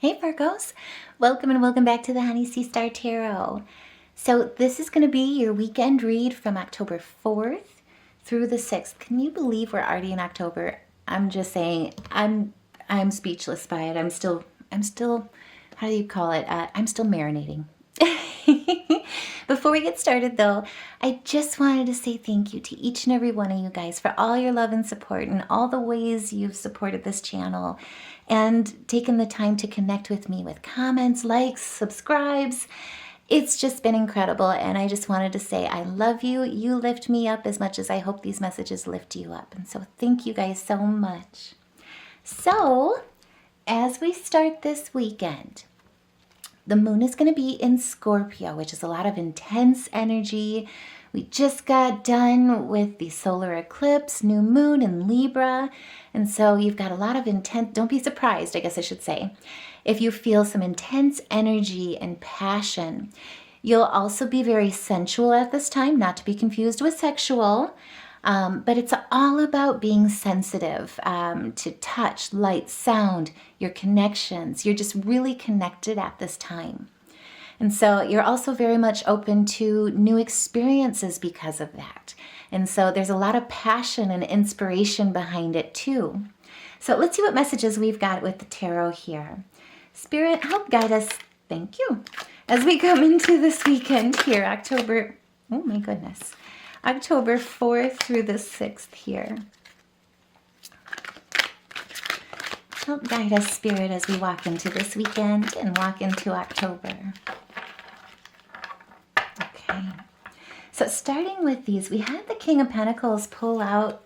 Hey Virgos, welcome and welcome back to the Honey Sea Star Tarot. So this is going to be your weekend read from October 4th through the 6th. Can you believe we're already in October? I'm just saying, I'm speechless by it. I'm still, how do you call it? I'm still marinating. Before we get started though, I just wanted to say thank you to each and every one of you guys for all your love and support and all the ways you've supported this channel and taken the time to connect with me with comments, likes, subscribes. It's just been incredible, and I just wanted to say I love you. You lift me up as much as I hope these messages lift you up. And so thank you guys so much. So as we start this weekend, the moon is going to be in Scorpio, which is a lot of intense energy. We just got done with the solar eclipse, new moon in Libra. And so you've got a lot of intense, don't be surprised, I guess I should say, if you feel some intense energy and passion. You'll also be very sensual at this time, not to be confused with sexual. But it's all about being sensitive to touch, light, sound, your connections. You're just really connected at this time. And so you're also very much open to new experiences because of that. And so there's a lot of passion and inspiration behind it too. So let's see what messages we've got with the tarot here. Spirit, help guide us. Thank you. As we come into this weekend here, October 4th through the 6th here. Help guide us, Spirit, as we walk into this weekend and walk into October. Okay. So starting with these, we had the King of Pentacles pull out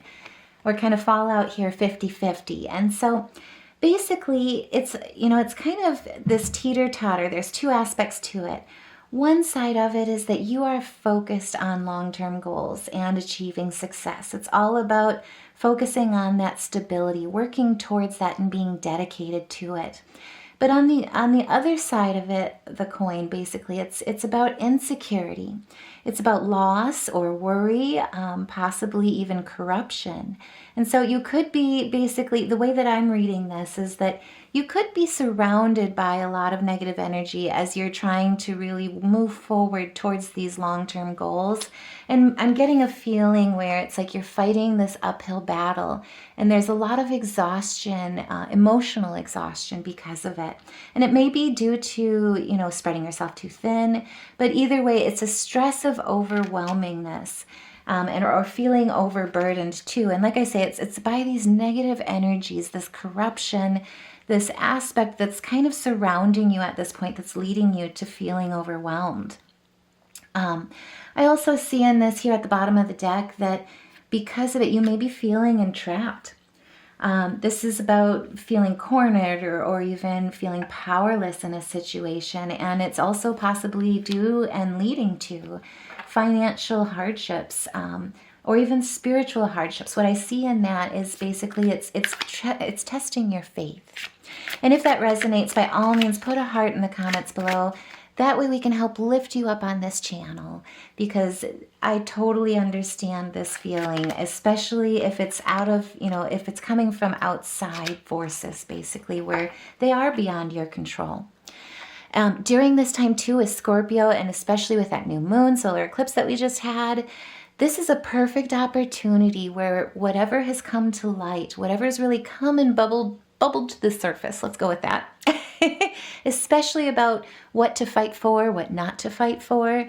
or kind of fall out here 50-50. And so basically it's kind of this teeter-totter. There's two aspects to it. One side of it is that you are focused on long-term goals and achieving success. It's all about focusing on that stability, working towards that and being dedicated to it. But on the other side of it, the coin, basically, it's about insecurity. It's about loss or worry, possibly even corruption. And so you could be, basically, the way that I'm reading this is that you could be surrounded by a lot of negative energy as you're trying to really move forward towards these long-term goals. And I'm getting a feeling where it's like you're fighting this uphill battle, and there's a lot of exhaustion, emotional exhaustion because of it. And it may be due to, spreading yourself too thin, but either way, it's a stress of overwhelmingness. Or feeling overburdened too. And like I say, it's by these negative energies, this corruption, this aspect that's kind of surrounding you at this point that's leading you to feeling overwhelmed. I also see in this here at the bottom of the deck that because of it, you may be feeling entrapped. This is about feeling cornered or even feeling powerless in a situation. And it's also possibly due and leading to financial hardships or even spiritual hardships. What I see in that is basically it's testing your faith. And if that resonates, by all means, put a heart in the comments below. That way we can help lift you up on this channel, because I totally understand this feeling, especially if it's if it's coming from outside forces, basically, where they are beyond your control. During this time too with Scorpio, and especially with that new moon solar eclipse that we just had, this is a perfect opportunity where whatever has come to light, whatever has really come and bubbled to the surface, let's go with that, especially about what to fight for, what not to fight for.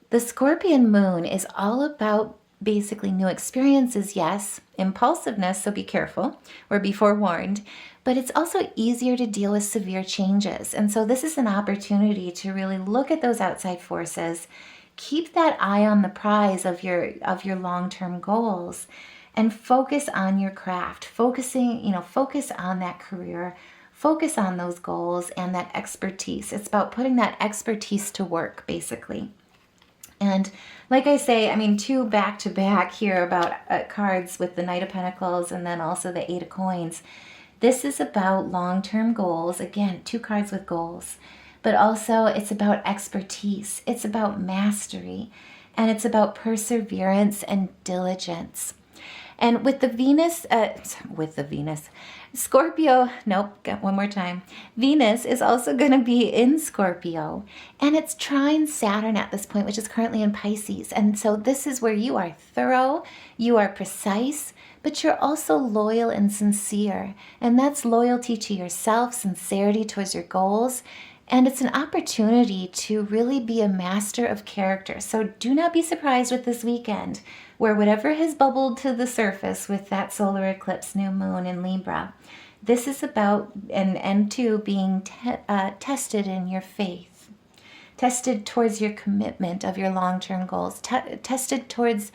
The Scorpion moon is all about basically new experiences, yes, impulsiveness, so be careful or be forewarned, but it's also easier to deal with severe changes. And so this is an opportunity to really look at those outside forces, keep that eye on the prize of your long-term goals, and focus on your craft, focus on that career, focus on those goals and that expertise. It's about putting that expertise to work, basically. And like I say, two back-to-back here about cards with the Knight of Pentacles and then also the Eight of Coins. This is about long-term goals. Again, two cards with goals. But also it's about expertise. It's about mastery. And it's about perseverance and diligence. And with the Venus, Scorpio, nope, got one more time. Venus is also going to be in Scorpio, and it's trine Saturn at this point, which is currently in Pisces. And so this is where you are thorough, you are precise, but you're also loyal and sincere. And that's loyalty to yourself, sincerity towards your goals. And it's an opportunity to really be a master of character. So do not be surprised with this weekend, where whatever has bubbled to the surface with that solar eclipse, new moon in Libra, this is about, and two, being tested in your faith, tested towards your commitment of your long-term goals, tested towards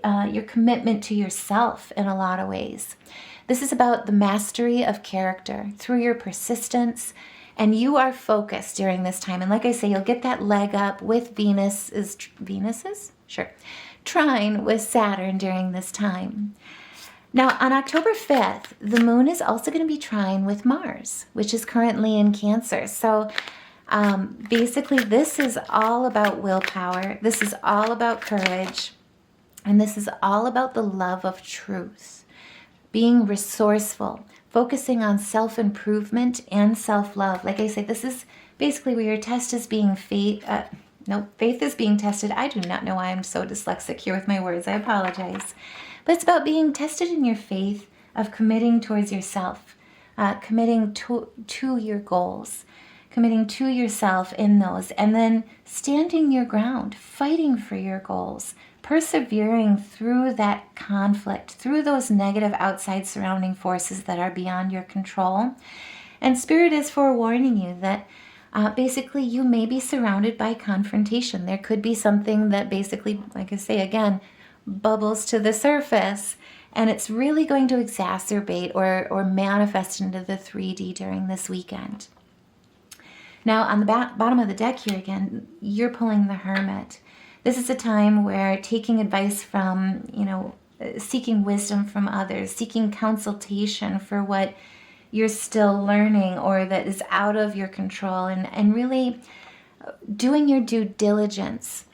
your commitment to yourself in a lot of ways. This is about the mastery of character through your persistence, and you are focused during this time. And like I say, you'll get that leg up with Venus's trine with Saturn during this time. Now, on October 5th, the moon is also going to be trine with Mars, which is currently in Cancer. So basically, this is all about willpower. This is all about courage. And this is all about the love of truth, being resourceful, focusing on self-improvement and self-love. Like I say, this is basically where your test is being faith is being tested. I do not know why I'm so dyslexic here with my words. I apologize. But it's about being tested in your faith of committing towards yourself, committing to your goals, committing to yourself in those, and then standing your ground, fighting for your goals, persevering through that conflict, through those negative outside surrounding forces that are beyond your control. And Spirit is forewarning you that basically you may be surrounded by confrontation. There could be something that basically, like I say again, bubbles to the surface, and it's really going to exacerbate or manifest into the 3D during this weekend. Now, on the bottom of the deck here again, you're pulling the Hermit. This is a time where taking advice from, seeking wisdom from others, seeking consultation for what you're still learning or that is out of your control, and really doing your due diligence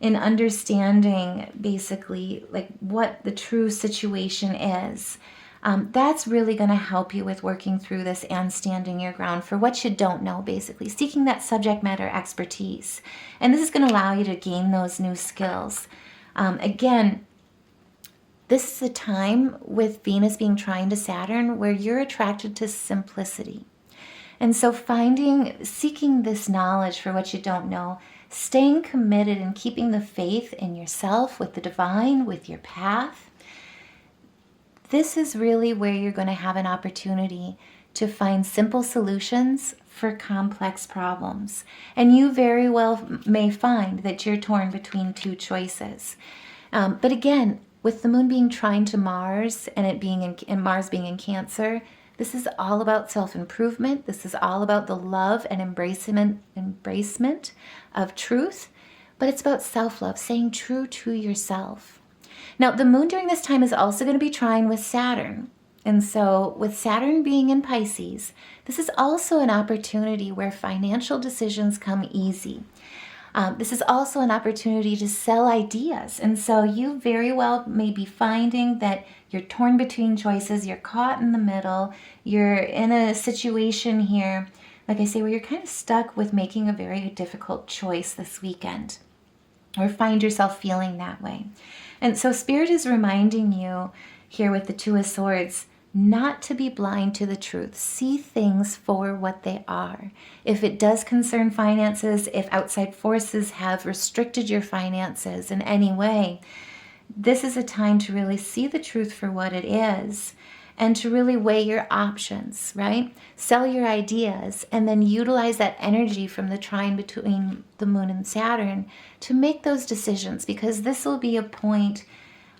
in understanding basically like what the true situation is. That's really going to help you with working through this and standing your ground for what you don't know, basically seeking that subject matter expertise. And this is going to allow you to gain those new skills. Again, this is a time with Venus being trine to Saturn where you're attracted to simplicity. And so seeking this knowledge for what you don't know, staying committed and keeping the faith in yourself, with the divine, with your path, this is really where you're going to have an opportunity to find simple solutions for complex problems. And you very well may find that you're torn between two choices. But again, with the moon being trine to Mars and it being Mars being in Cancer, this is all about self-improvement. This is all about the love and embracement of truth. But it's about self-love, staying true to yourself. Now, the moon during this time is also going to be trine with Saturn. And so with Saturn being in Pisces, this is also an opportunity where financial decisions come easy. This is also an opportunity to sell ideas. And so you very well may be finding that you're torn between choices, you're caught in the middle, you're in a situation here, like I say, where you're kind of stuck with making a very difficult choice this weekend, or find yourself feeling that way. And so Spirit is reminding you here with the Two of Swords not to be blind to the truth. See things for what they are. If it does concern finances, if outside forces have restricted your finances in any way, this is a time to really see the truth for what it is and to really weigh your options, right? Sell your ideas and then utilize that energy from the trine between the moon and Saturn to make those decisions, because this will be a point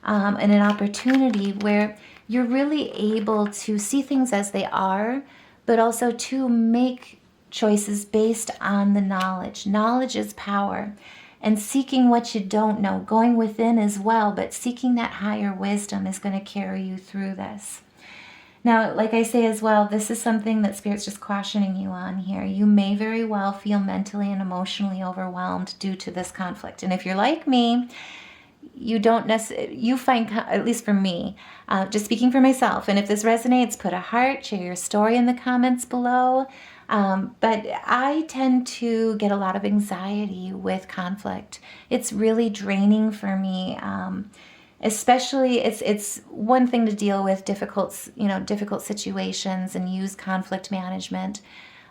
and an opportunity where you're really able to see things as they are, but also to make choices based on the knowledge. Knowledge is power. And seeking what you don't know, going within as well, but seeking that higher wisdom is going to carry you through this. Now, like I say as well, this is something that Spirit's just cautioning you on here. You may very well feel mentally and emotionally overwhelmed due to this conflict. And if you're like me, you don't necessarily, you find, at least for me, just speaking for myself, and if this resonates, put a heart, share your story in the comments below. But I tend to get a lot of anxiety with conflict. It's really draining for me. Especially, it's one thing to deal with difficult situations and use conflict management.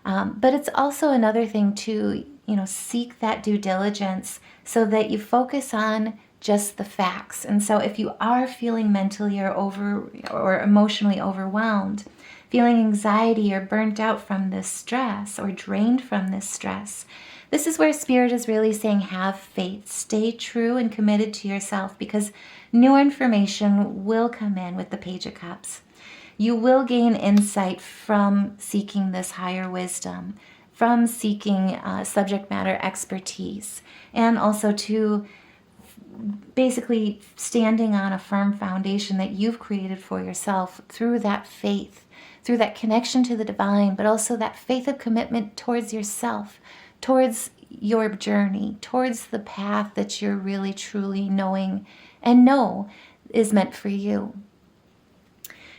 But it's also another thing to, seek that due diligence so that you focus on just the facts. And so if you are feeling mentally or emotionally overwhelmed, feeling anxiety or burnt out from this stress or drained from this stress, this is where Spirit is really saying, have faith, stay true and committed to yourself, because new information will come in with the Page of Cups. You will gain insight from seeking this higher wisdom, from seeking subject matter expertise, and also to basically standing on a firm foundation that you've created for yourself through that faith, through that connection to the divine, but also that faith of commitment towards yourself, towards your journey, towards the path that you're really truly knowing and know is meant for you.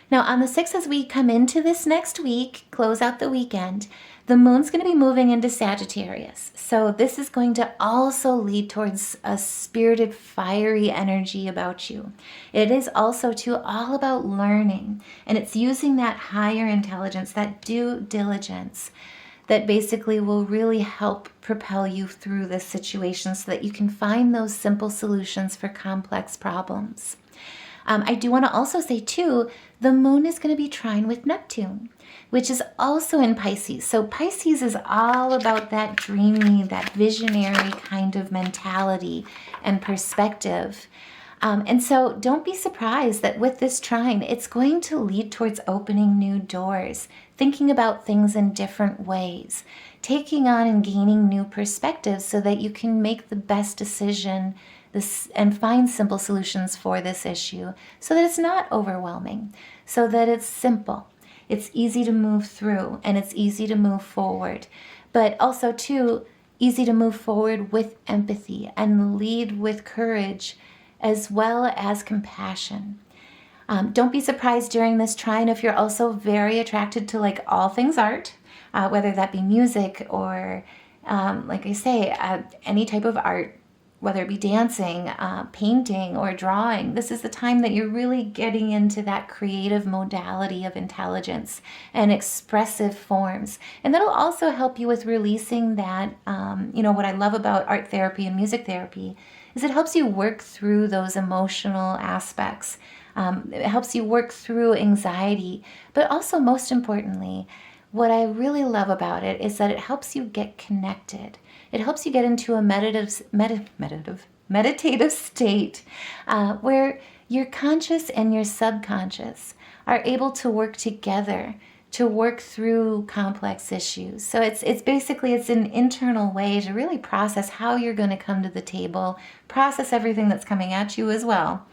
Now on the 6th, as we come into this next week, close out the weekend, the moon's going to be moving into Sagittarius. So this is going to also lead towards a spirited, fiery energy about you. It is also too all about learning, and it's using that higher intelligence, that due diligence, that basically will really help propel you through this situation so that you can find those simple solutions for complex problems. I do want to also say too, the moon is going to be trine with Neptune, which is also in Pisces. So Pisces is all about that dreamy, that visionary kind of mentality and perspective. And so don't be surprised that with this trine, it's going to lead towards opening new doors, thinking about things in different ways, taking on and gaining new perspectives so that you can make the best decision and find simple solutions for this issue so that it's not overwhelming, so that it's simple. It's easy to move through and it's easy to move forward, but also too easy to move forward with empathy and lead with courage as well as compassion. Don't be surprised during this trine if you're also very attracted to like all things art, whether that be music or like I say, any type of art, whether it be dancing, painting, or drawing. This is the time that you're really getting into that creative modality of intelligence and expressive forms. And that'll also help you with releasing that, what I love about art therapy and music therapy is it helps you work through those emotional aspects. It helps you work through anxiety, but also most importantly, what I really love about it is that it helps you get connected. It helps you get into a meditative state where your conscious and your subconscious are able to work together to work through complex issues. So it's basically an internal way to really process how you're going to come to the table, process everything that's coming at you as well.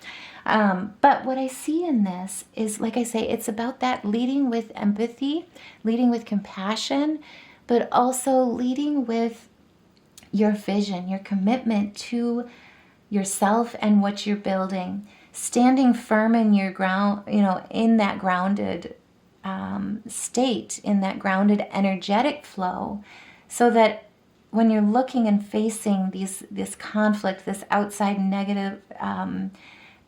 But what I see in this is, like I say, it's about that leading with empathy, leading with compassion, but also leading with your vision, your commitment to yourself and what you're building, standing firm in your ground, in that grounded state, in that grounded energetic flow, so that when you're looking and facing this conflict, this outside negative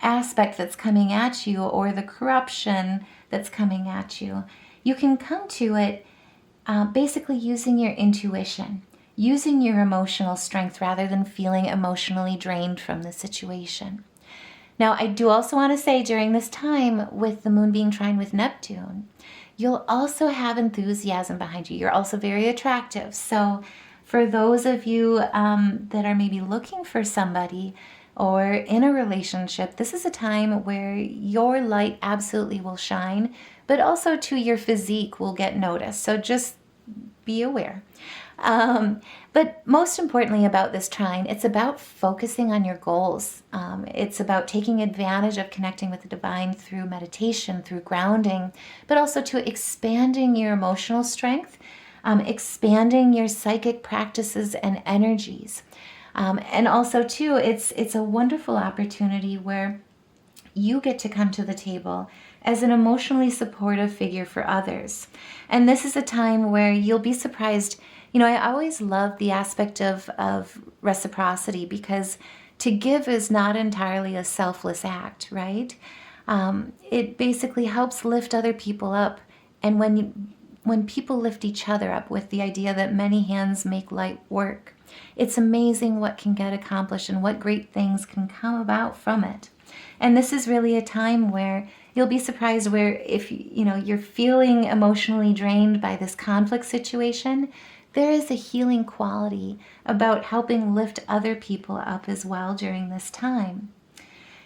aspect that's coming at you, or the corruption that's coming at you, you can come to it basically using your intuition, using your emotional strength rather than feeling emotionally drained from the situation. Now, I do also want to say during this time with the moon being trine with Neptune, you'll also have enthusiasm behind you. You're also very attractive. So for those of you that are maybe looking for somebody or in a relationship, this is a time where your light absolutely will shine, but also too your physique will get noticed. So just be aware. But most importantly about this trine, it's about focusing on your goals. It's about taking advantage of connecting with the divine through meditation, through grounding, but also to expanding your emotional strength, expanding your psychic practices and energies. And also too, it's a wonderful opportunity where you get to come to the table as an emotionally supportive figure for others. And this is a time where you'll be surprised. I always love the aspect of reciprocity, because to give is not entirely a selfless act, right? It basically helps lift other people up. And when people lift each other up with the idea that many hands make light work, it's amazing what can get accomplished and what great things can come about from it. And this is really a time where you'll be surprised where if you're feeling emotionally drained by this conflict situation, there is a healing quality about helping lift other people up as well during this time.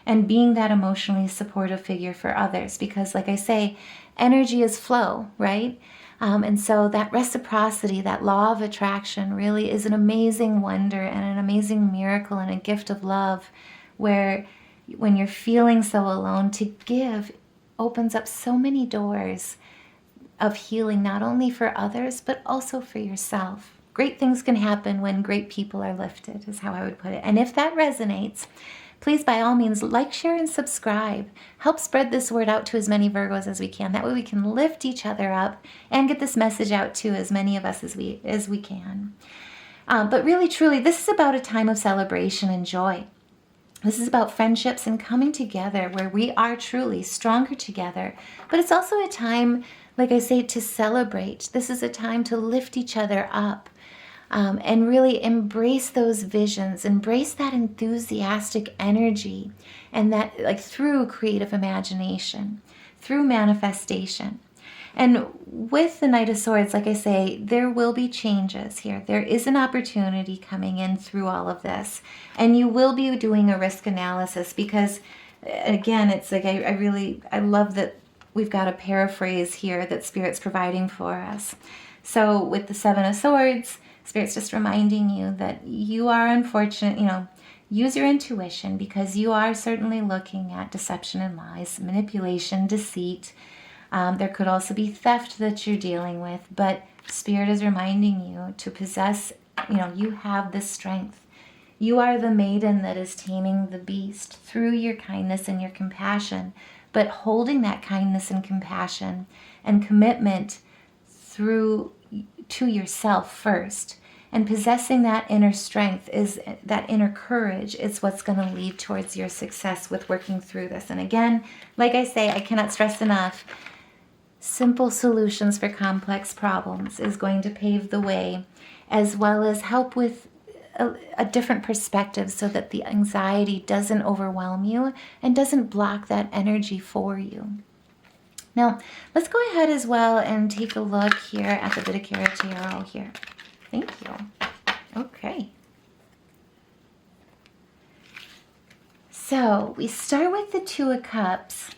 And being that emotionally supportive figure for others, because like I say, energy is flow, right? And so that reciprocity, that law of attraction really is an amazing wonder and an amazing miracle and a gift of love, where when you're feeling so alone, to give opens up so many doors of healing, not only for others, but also for yourself. Great things can happen when great people are lifted, is how I would put it. And if that resonates, please, by all means, like, share, and subscribe. Help spread this word out to as many Virgos as we can. That way we can lift each other up and get this message out to as many of us as we can. But really, truly, this is about a time of celebration and joy. This is about friendships and coming together where we are truly stronger together. But it's also a time, like I say, to celebrate. This is a time to lift each other up. And really embrace those visions, embrace that enthusiastic energy, and that, like, through creative imagination, through manifestation. And with the Knight of Swords, like I say, there will be changes here. There is an opportunity coming in through all of this, and you will be doing a risk analysis, because again, it's like I love that we've got a paraphrase here that Spirit's providing for us. So with the Seven of Swords, Spirit's just reminding you that you are unfortunate, use your intuition, because you are certainly looking at deception and lies, manipulation, deceit. There could also be theft that you're dealing with, but Spirit is reminding you to possess, you have this strength. You are the maiden that is taming the beast through your kindness and your compassion, but holding that kindness and compassion and commitment through to yourself first, and possessing that inner strength, is that inner courage, is what's going to lead towards your success with working through this. And again, like I say, I cannot stress enough, simple solutions for complex problems is going to pave the way, as well as help with a different perspective, so that the anxiety doesn't overwhelm you and doesn't block that energy for you. Now, let's go ahead as well and take a look here at the Vidakara Tarot here. Thank you. Okay. So we start with the Two of Cups,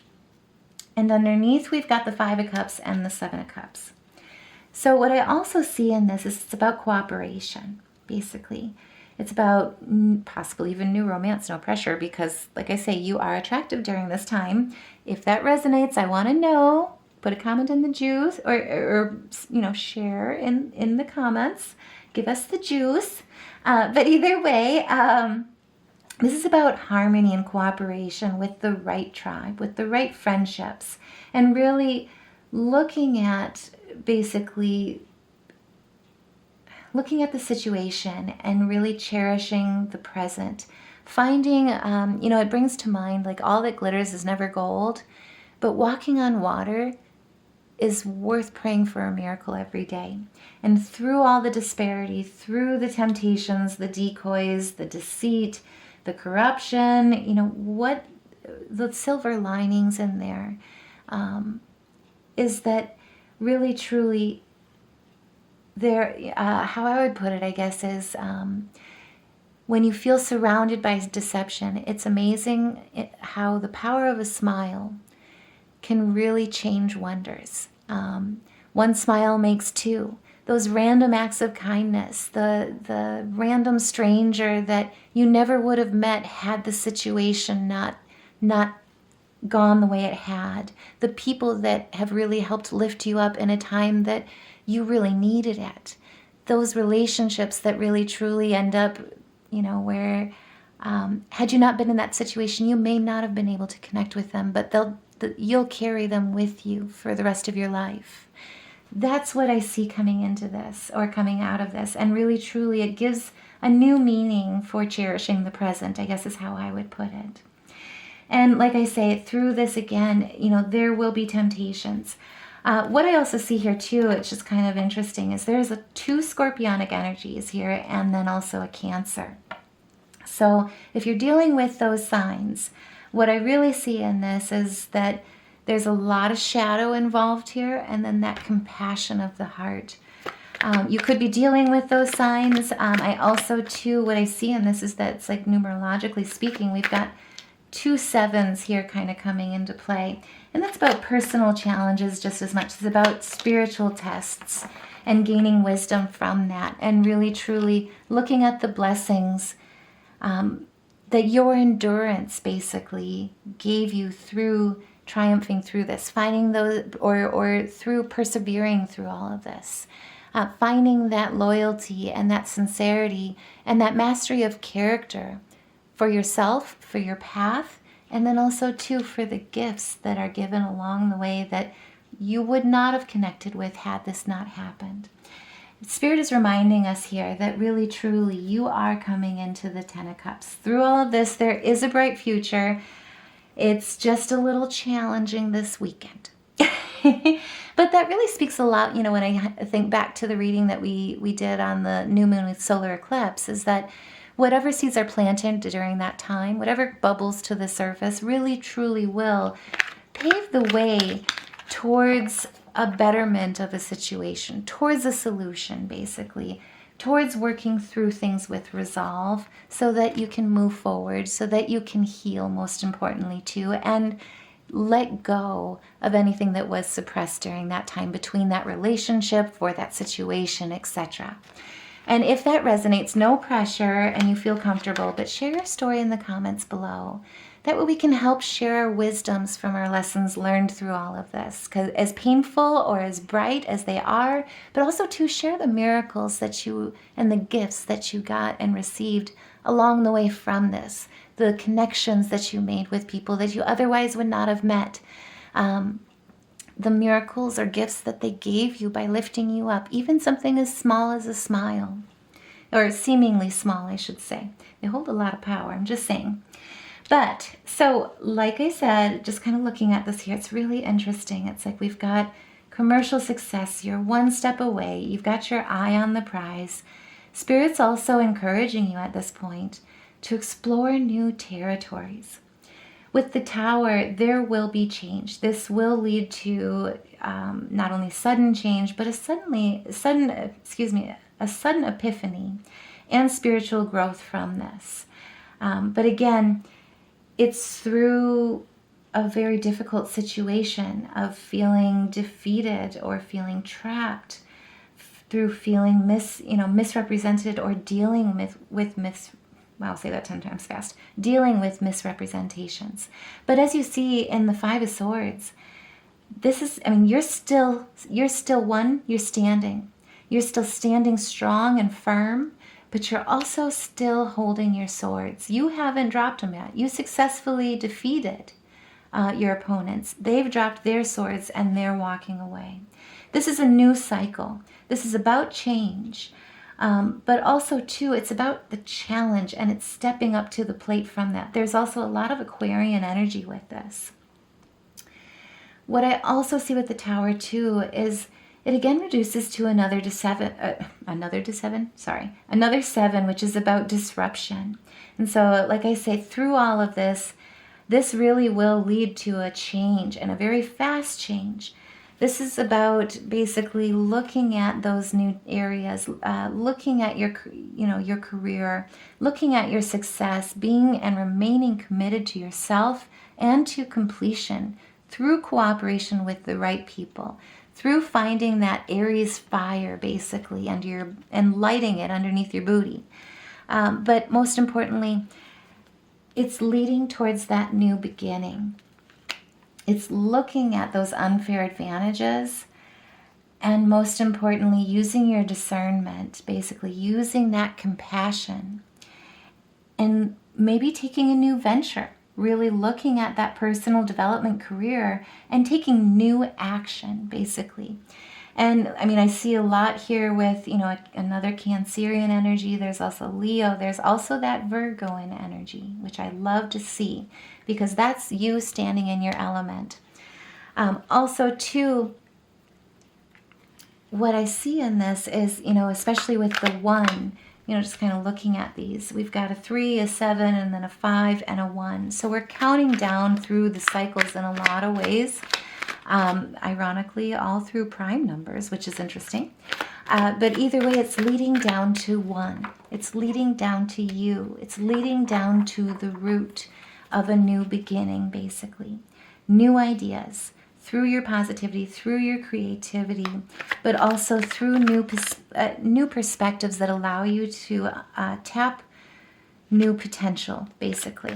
and underneath we've got the Five of Cups and the Seven of Cups. So what I also see in this is it's about cooperation, basically. It's about possibly even new romance, no pressure, because like I say, you are attractive during this time. If that resonates, I want to know. Put a comment in the juice, or share in the comments. Give us the juice. But either way, this is about harmony and cooperation with the right tribe, with the right friendships, and really looking at the situation and really cherishing the present. Finding, it brings to mind, like, all that glitters is never gold, but walking on water is worth praying for a miracle every day. And through all the disparity, through the temptations, the decoys, the deceit, the corruption, what the silver linings in there, is that really, truly, there, how I would put it, I guess, is when you feel surrounded by deception, it's amazing how the power of a smile can really change wonders. One smile makes two. Those random acts of kindness, the random stranger that you never would have met had the situation not gone the way it had. The people that have really helped lift you up in a time that you really needed it. Those relationships that really truly end up where had you not been in that situation, you may not have been able to connect with them, but you'll carry them with you for the rest of your life. That's what I see coming into this, or coming out of this. And really, truly, it gives a new meaning for cherishing the present, I guess is how I would put it. And like I say, through this again, there will be temptations. What I also see here too, it's just kind of interesting, is there's two scorpionic energies here, and then also a Cancer. So if you're dealing with those signs, what I really see in this is that there's a lot of shadow involved here, and then that compassion of the heart. You could be dealing with those signs. I also, too, what I see in this is that it's like, numerologically speaking, we've got 2 sevens here kind of coming into play. And that's about personal challenges just as much as about spiritual tests and gaining wisdom from that, and really, truly looking at the blessings that your endurance basically gave you through triumphing through this, finding those, or through persevering through all of this, finding that loyalty and that sincerity and that mastery of character for yourself, for your path, and then also too for the gifts that are given along the way that you would not have connected with had this not happened. Spirit is reminding us here that really, truly, you are coming into the 10 of Cups. Through all of this, there is a bright future. It's just a little challenging this weekend. But that really speaks a lot, when I think back to the reading that we did on the new moon with solar eclipse, is that whatever seeds are planted during that time, whatever bubbles to the surface, really, truly will pave the way towards a betterment of a situation, towards a solution, basically, towards working through things with resolve so that you can move forward, so that you can heal, most importantly, too, and let go of anything that was suppressed during that time between that relationship, for that situation, etc. And if that resonates, no pressure and you feel comfortable, but share your story in the comments below. That way we can help share our wisdoms from our lessons learned through all of this, because as painful or as bright as they are, but also to share the miracles that you, and the gifts that you got and received along the way from this, the connections that you made with people that you otherwise would not have met, the miracles or gifts that they gave you by lifting you up, even something as small as a smile, or seemingly small, I should say. They hold a lot of power, I'm just saying. But, so, like I said, just kind of looking at this here, it's really interesting. It's like we've got commercial success. You're one step away. You've got your eye on the prize. Spirit's also encouraging you at this point to explore new territories. With the Tower, there will be change. This will lead to not only sudden change, but a sudden epiphany and spiritual growth from this. But again, it's through a very difficult situation of feeling defeated or feeling trapped, through feeling misrepresented, or dealing I'll say that 10 times fast. Dealing with misrepresentations. But as you see in the 5 of Swords, this is, you're still one, you're standing. You're still standing strong and firm, but you're also still holding your swords. You haven't dropped them yet. You successfully defeated your opponents. They've dropped their swords and they're walking away. This is a new cycle. This is about change. But also, too, it's about the challenge, and it's stepping up to the plate from that. There's also a lot of Aquarian energy with this. What I also see with the Tower, too, is it again reduces to another 7, which is about disruption. And so, like I say, through all of this, this really will lead to a change, and a very fast change. This is about basically looking at those new areas, looking at your career, looking at your success, being and remaining committed to yourself and to completion through cooperation with the right people, through finding that Aries fire basically and lighting it underneath your booty. But most importantly, it's leading towards that new beginning. It's looking at those unfair advantages, and most importantly, using your discernment, basically using that compassion and maybe taking a new venture, really looking at that personal development career and taking new action, basically. And I mean, I see a lot here with, another Cancerian energy. There's also Leo. There's also that Virgoan energy, which I love to see because that's you standing in your element. Also, too, what I see in this is, especially with the 1, just kind of looking at these. We've got a 3, a 7, and then a 5 and a 1. So we're counting down through the cycles in a lot of ways. Ironically, all through prime numbers, which is interesting. But either way, it's leading down to 1. It's leading down to you. It's leading down to the root of a new beginning, basically. New ideas through your positivity, through your creativity, but also through new perspectives that allow you to tap new potential, basically.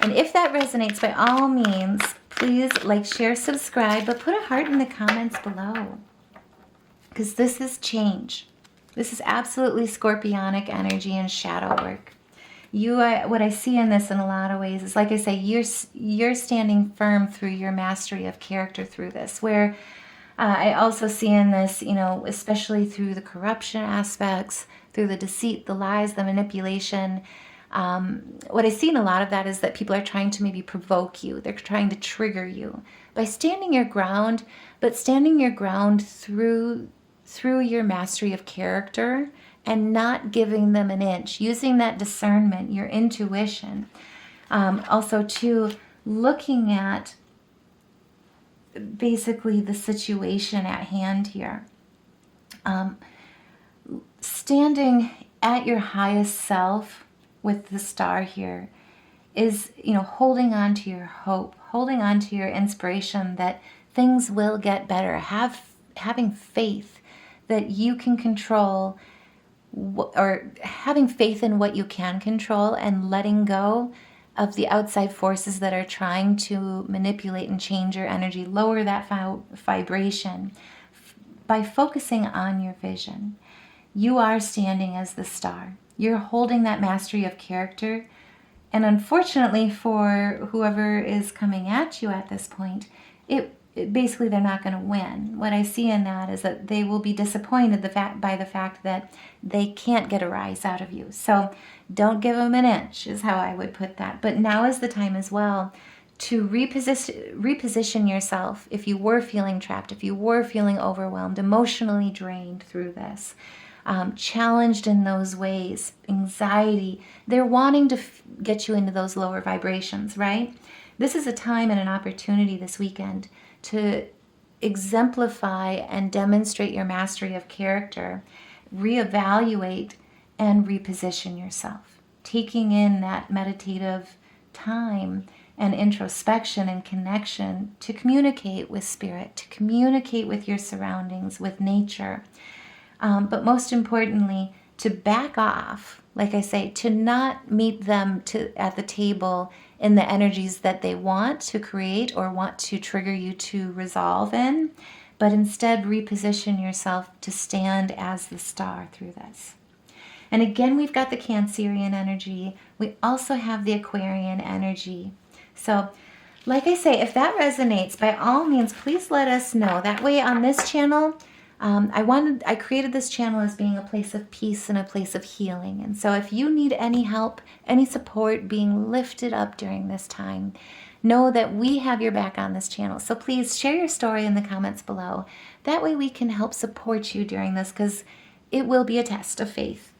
And if that resonates, by all means, please like, share, subscribe, but put a heart in the comments below. Because this is change. This is absolutely scorpionic energy and shadow work. What I see in this in a lot of ways is, like I say, you're standing firm through your mastery of character through this, where I also see in this, especially through the corruption aspects, through the deceit, the lies, the manipulation. What I see in a lot of that is that people are trying to maybe provoke you. They're trying to trigger you by standing your ground, but standing your ground through your mastery of character and not giving them an inch, using that discernment, your intuition. Also, too, looking at basically the situation at hand here. Standing at your highest self with the star here is, holding on to your hope, holding on to your inspiration that things will get better, having faith that you can control, or having faith in what you can control and letting go of the outside forces that are trying to manipulate and change your energy, lower that vibration by focusing on your vision. You are standing as the star. You're holding that mastery of character. And unfortunately for whoever is coming at you at this point, basically they're not going to win. What I see in that is that they will be disappointed by the fact that they can't get a rise out of you. So don't give them an inch is how I would put that. But now is the time as well to reposition yourself if you were feeling trapped, if you were feeling overwhelmed, emotionally drained through this, challenged in those ways, anxiety. They're wanting to get you into those lower vibrations, right? This is a time and an opportunity this weekend to exemplify and demonstrate your mastery of character, reevaluate, and reposition yourself. Taking in that meditative time and introspection and connection to communicate with spirit, to communicate with your surroundings, with nature. But most importantly, to back off, like I say, to not meet them at the table in the energies that they want to create or want to trigger you to resolve in, but instead reposition yourself to stand as the star through this. And again, we've got the Cancerian energy. We also have the Aquarian energy. So, like I say, if that resonates, by all means, please let us know. That way on this channel, I created this channel as being a place of peace and a place of healing. And so if you need any help, any support being lifted up during this time, know that we have your back on this channel. So please share your story in the comments below. That way we can help support you during this, because it will be a test of faith.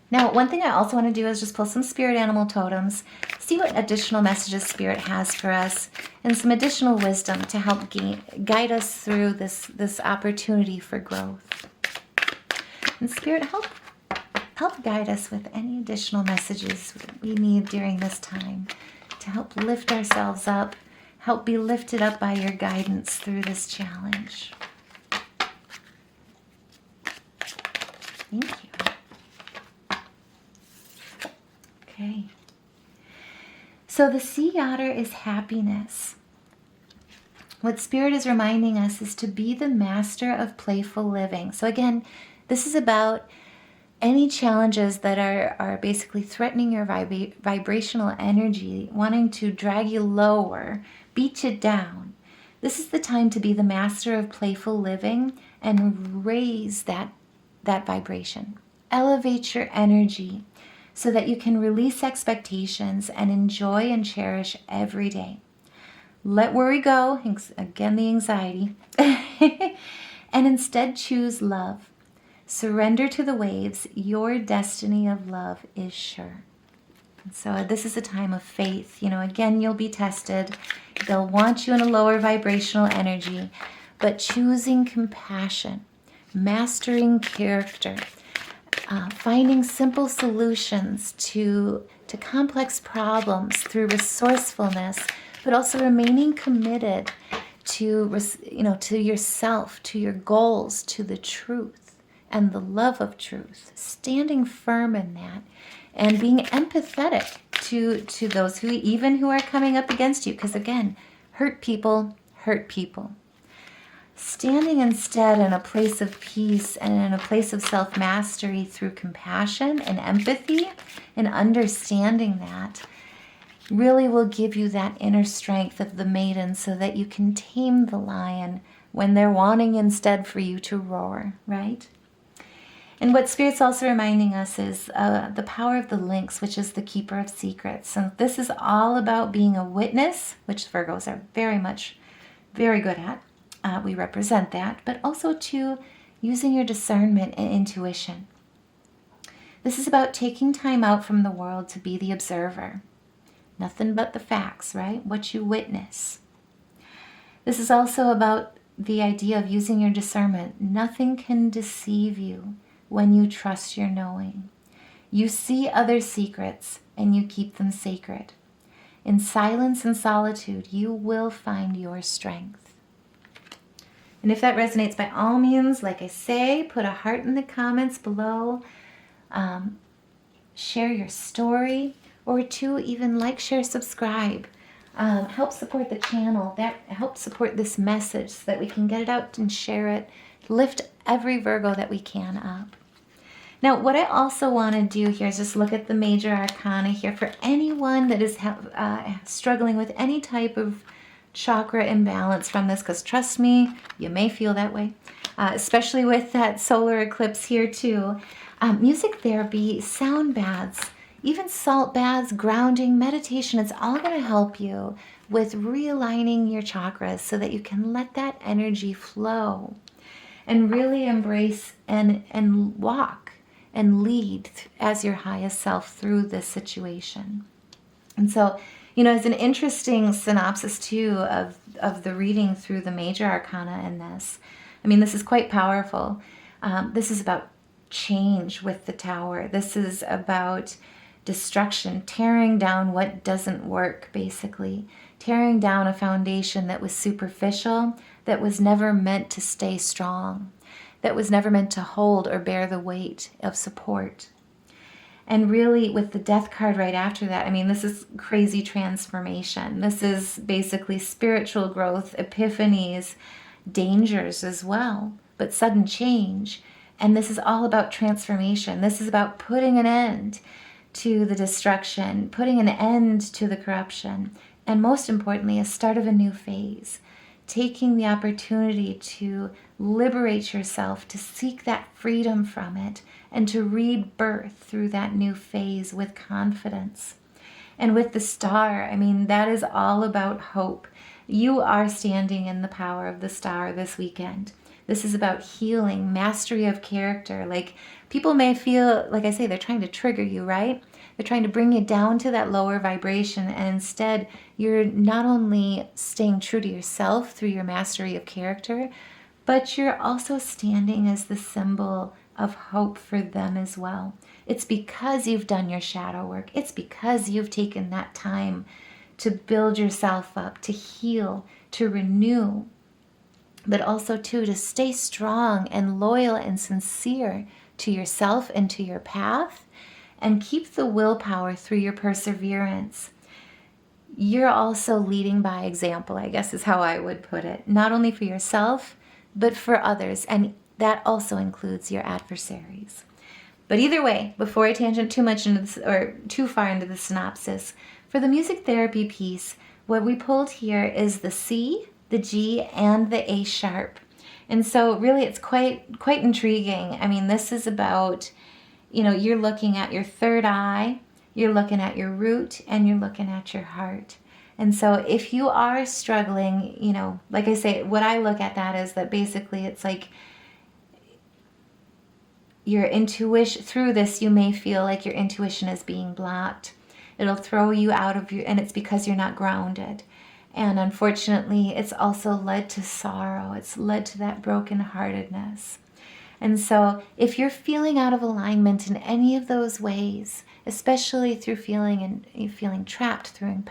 Now, one thing I also want to do is just pull some spirit animal totems, see what additional messages Spirit has for us, and some additional wisdom to help guide us through this opportunity for growth. And Spirit, help guide us with any additional messages we need during this time to help lift ourselves up, help be lifted up by your guidance through this challenge. Thank you. Okay. So the sea otter is happiness. What Spirit is reminding us is to be the master of playful living. So again, this is about any challenges that are basically threatening your vibrational energy, wanting to drag you lower, beat you down. This is the time to be the master of playful living and raise that vibration. Elevate your energy so that you can release expectations and enjoy and cherish every day. Let worry go, again the anxiety, and instead choose love. Surrender to the waves. Your destiny of love is sure. So this is a time of faith. Again, you'll be tested. They'll want you in a lower vibrational energy, but choosing compassion, mastering character, finding simple solutions to complex problems through resourcefulness, but also remaining committed to yourself, to your goals, to the truth and the love of truth, standing firm in that and being empathetic to those who are coming up against you, because again, hurt people hurt people. Standing instead in a place of peace and in a place of self-mastery through compassion and empathy and understanding that really will give you that inner strength of the maiden so that you can tame the lion when they're wanting instead for you to roar, right? And what Spirit's also reminding us is the power of the lynx, which is the keeper of secrets. And this is all about being a witness, which Virgos are very good at. We represent that, but also to using your discernment and intuition. This is about taking time out from the world to be the observer. Nothing but the facts, right? What you witness. This is also about the idea of using your discernment. Nothing can deceive you when you trust your knowing. You see other secrets and you keep them sacred. In silence and solitude, you will find your strength. And if that resonates, by all means, like I say, put a heart in the comments below. Share your story, or to even like, share, subscribe. Help support the channel. That helps support this message so that we can get it out and share it. Lift every Virgo that we can up. Now, what I also want to do here is just look at the major arcana here for anyone that is struggling with any type of chakra imbalance from this, because trust me, you may feel that way, especially with that solar eclipse here too. Music therapy, sound baths, even salt baths, grounding, meditation, it's all going to help you with realigning your chakras so that you can let that energy flow and really embrace and walk and lead as your highest self through this situation. And so, as an interesting synopsis too of the reading through the major arcana in this, this is quite powerful. This is about change with the Tower. This is about destruction, tearing down what doesn't work, basically. Tearing down a foundation that was superficial, that was never meant to stay strong, that was never meant to hold or bear the weight of support. And really, with the Death card right after that, this is crazy transformation. This is basically spiritual growth, epiphanies, dangers as well, but sudden change. And this is all about transformation. This is about putting an end to the destruction, putting an end to the corruption, and most importantly, a start of a new phase. Taking the opportunity to liberate yourself, to seek that freedom from it, and to rebirth through that new phase with confidence. And with the star, that is all about hope. You are standing in the power of the star this weekend. This is about healing, mastery of character. Like, people may feel, like I say, they're trying to trigger you, right? They're trying to bring you down to that lower vibration, and instead you're not only staying true to yourself through your mastery of character, but you're also standing as the symbol of hope for them as well. It's because you've done your shadow work. It's because you've taken that time to build yourself up, to heal, to renew, but also too to stay strong and loyal and sincere to yourself and to your path, and keep the willpower through your perseverance. You're also leading by example, I guess is how I would put it, not only for yourself, but for others, and that also includes your adversaries. But either way, before I tangent too much into this, or too far into the synopsis, for the music therapy piece, what we pulled here is the C, the G, and the A sharp. And so really it's quite intriguing. I mean, this is about, you're looking at your third eye, you're looking at your root, and you're looking at your heart. And so if you are struggling, like I say, what I look at that is that basically it's like your intuition, through this you may feel like your intuition is being blocked. It'll throw you out of and it's because you're not grounded. And unfortunately, it's also led to sorrow. It's led to that brokenheartedness. And so if you're feeling out of alignment in any of those ways, especially through feeling trapped, through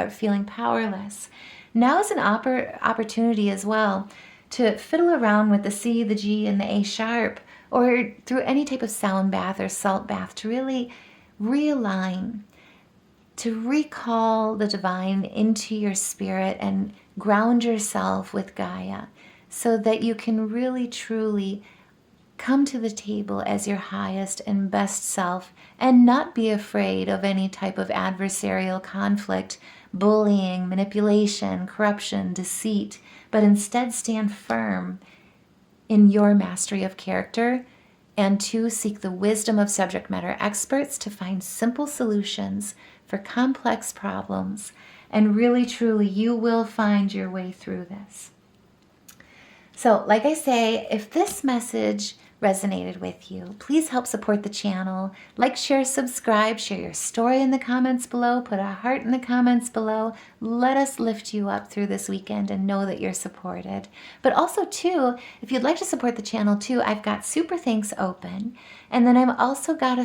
feeling powerless, now is an opportunity as well to fiddle around with the C, the G, and the A sharp, or through any type of sound bath or salt bath to really realign, to recall the divine into your spirit and ground yourself with Gaia so that you can really truly come to the table as your highest and best self and not be afraid of any type of adversarial conflict, bullying, manipulation, corruption, deceit, but instead stand firm in your mastery of character, and to seek the wisdom of subject matter experts to find simple solutions for complex problems. And really, truly, you will find your way through this. So, like I say, if this message resonated with you, please help support the channel. Like, share, subscribe, share your story in the comments below, put a heart in the comments below. Let us lift you up through this weekend and know that you're supported. But also too, if you'd like to support the channel too, I've got Super Thanks open, and then I've also got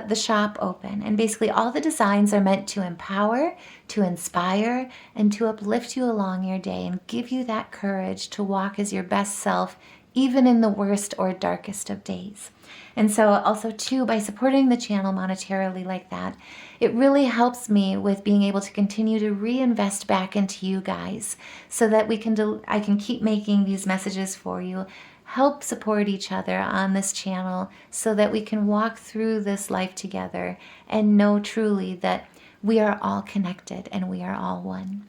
the shop open, and basically all the designs are meant to empower, to inspire, and to uplift you along your day and give you that courage to walk as your best self even in the worst or darkest of days. And so also too, by supporting the channel monetarily like that, it really helps me with being able to continue to reinvest back into you guys so that I can keep making these messages for you, help support each other on this channel so that we can walk through this life together and know truly that we are all connected and we are all one.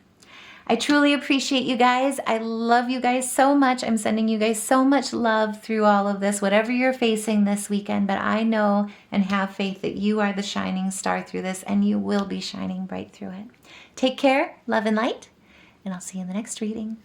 I truly appreciate you guys. I love you guys so much. I'm sending you guys so much love through all of this, whatever you're facing this weekend. But I know and have faith that you are the shining star through this, and you will be shining bright through it. Take care, love and light, and I'll see you in the next reading.